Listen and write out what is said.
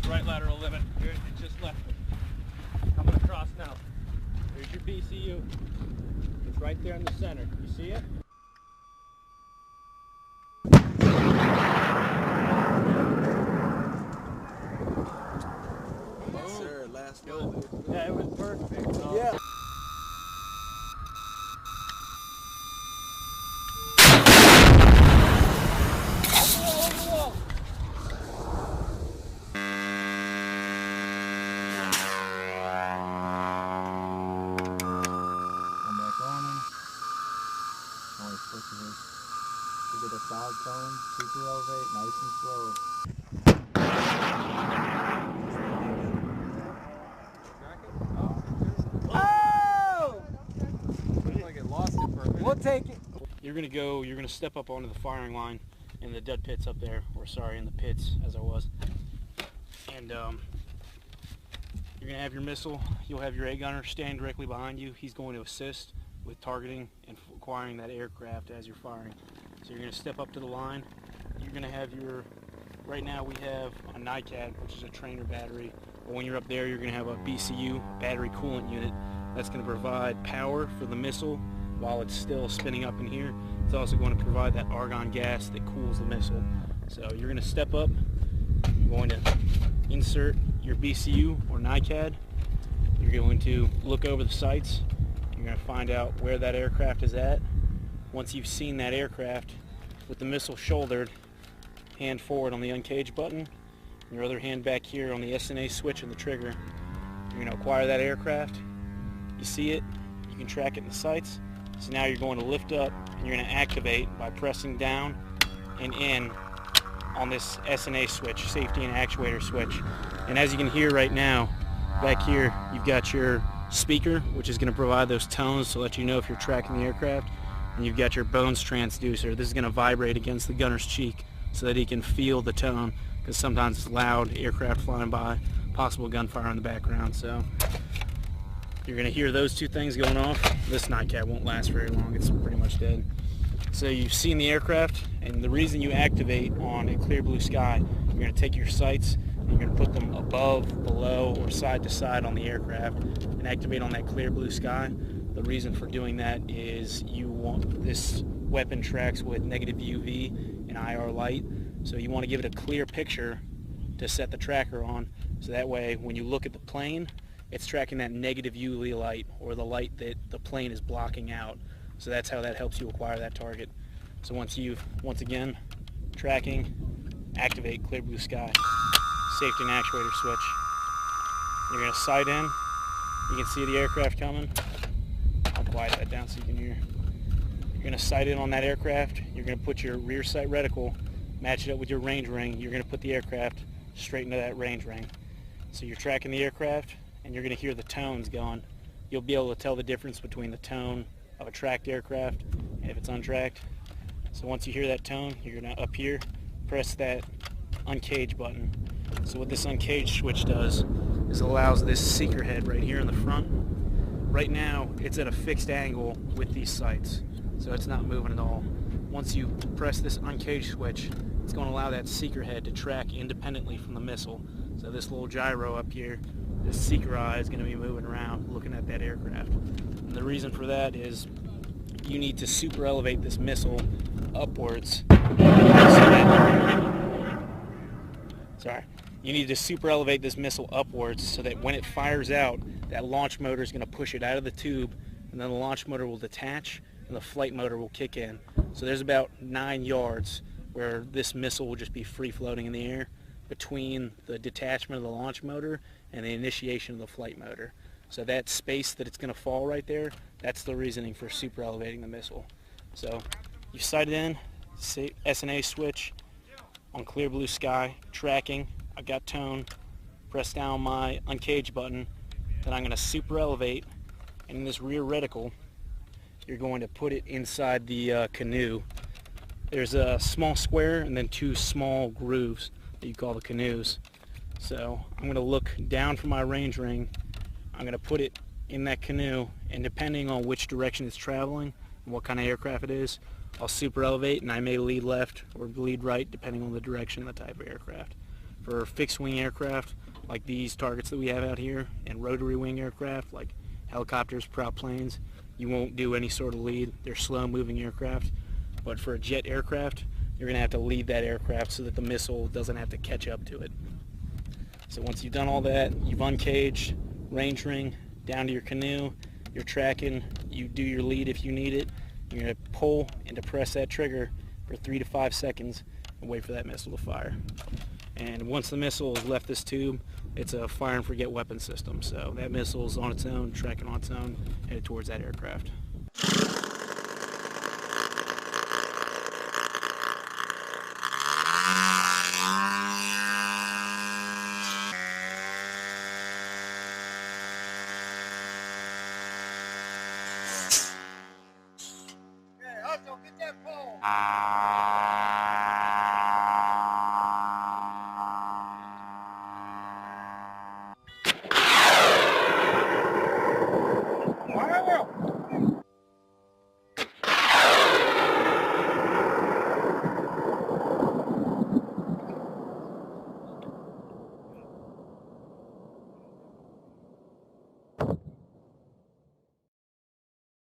Right lateral limit. Here, it just left. Coming across now. There's your BCU. It's right there in the center. You see it? Yes, sir. Last one. Yeah, it was perfect. Yeah. To get a solid tone, super elevate, nice and slow. Oh! Looks like it lost it for a minute. We'll take it. You're gonna step up onto the firing line in the dead pits up there, or sorry, in the pits as I was. And you're gonna have your missile. You'll have your A gunner standing directly behind you. He's going to assist with targeting and acquiring that aircraft as you're firing. So you're gonna step up to the line. You're gonna have right now we have a NICAD, which is a trainer battery. But when you're up there, you're gonna have a BCU, battery coolant unit. That's gonna provide power for the missile while it's still spinning up in here. It's also going to provide that argon gas that cools the missile. So you're gonna step up, you're going to insert your BCU or NICAD. You're going to look over the sights. You're going to find out where that aircraft is at. Once you've seen that aircraft, with the missile shouldered, hand forward on the uncage button, your other hand back here on the SNA switch and the trigger. You're going to acquire that aircraft. You see it, you can track it in the sights. So now you're going to lift up and you're going to activate by pressing down and in on this SNA switch, safety and actuator switch. And as you can hear right now, back here you've got your speaker, which is going to provide those tones to let you know if you're tracking the aircraft. And you've got your bones transducer. This is going to vibrate against the gunner's cheek so that he can feel the tone, because sometimes it's loud, aircraft flying by, possible gunfire in the background. So you're going to hear those two things going off. This NICAD won't last very long. It's pretty much dead. So you've seen the aircraft, and the reason you activate on a clear blue sky, you're going to take your sights and you're going to put them above, below, or side to side on the aircraft and activate on that clear blue sky. The reason for doing that is you want this weapon tracks with negative UV and IR light, so you want to give it a clear picture to set the tracker on, so that way when you look at the plane, it's tracking that negative UV light, or the light that the plane is blocking out. So that's how that helps you acquire that target. So once again, tracking, activate clear blue sky, safety and actuator switch. You're going to sight in, you can see the aircraft coming. I'll quiet that down so you can hear. You're going to sight in on that aircraft. You're going to put your rear sight reticle, match it up with your range ring. You're going to put the aircraft straight into that range ring. So you're tracking the aircraft and you're going to hear the tones going. You'll be able to tell the difference between the tone of a tracked aircraft and if it's untracked. So once you hear that tone, you're going to up here press that uncage button. So what this uncage switch does is it allows this seeker head right here in the front. Right now, it's at a fixed angle with these sights, so it's not moving at all. Once you press this uncage switch, it's going to allow that seeker head to track independently from the missile. So this little gyro up here, this seeker eye is going to be moving around looking at that aircraft. And the reason for that is you need to super elevate this missile upwards. You need to super elevate this missile upwards so that when it fires out, that launch motor is going to push it out of the tube, and then the launch motor will detach and the flight motor will kick in. So there's about 9 yards where this missile will just be free floating in the air between the detachment of the launch motor and the initiation of the flight motor. So that space that it's going to fall right there, that's the reasoning for super elevating the missile. So you sight it in, SNA switch on clear blue sky, tracking. I got tone, press down my uncage button, then I'm going to super elevate, and in this rear reticle, you're going to put it inside the canoe. There's a small square and then 2 small grooves that you call the canoes. So I'm going to look down from my range ring, I'm going to put it in that canoe, and depending on which direction it's traveling and what kind of aircraft it is, I'll super elevate and I may lead left or lead right depending on the direction and the type of aircraft. For fixed wing aircraft like these targets that we have out here, and rotary wing aircraft like helicopters, prop planes, you won't do any sort of lead. They're slow moving aircraft. But for a jet aircraft, you're going to have to lead that aircraft so that the missile doesn't have to catch up to it. So once you've done all that, you've uncaged, range ring, down to your canoe, you're tracking, you do your lead if you need it. You're going to pull and depress that trigger for 3 to 5 seconds and wait for that missile to fire. And once the missile has left this tube, it's a fire and forget weapon system. So that missile is on its own, tracking on its own, headed towards that aircraft.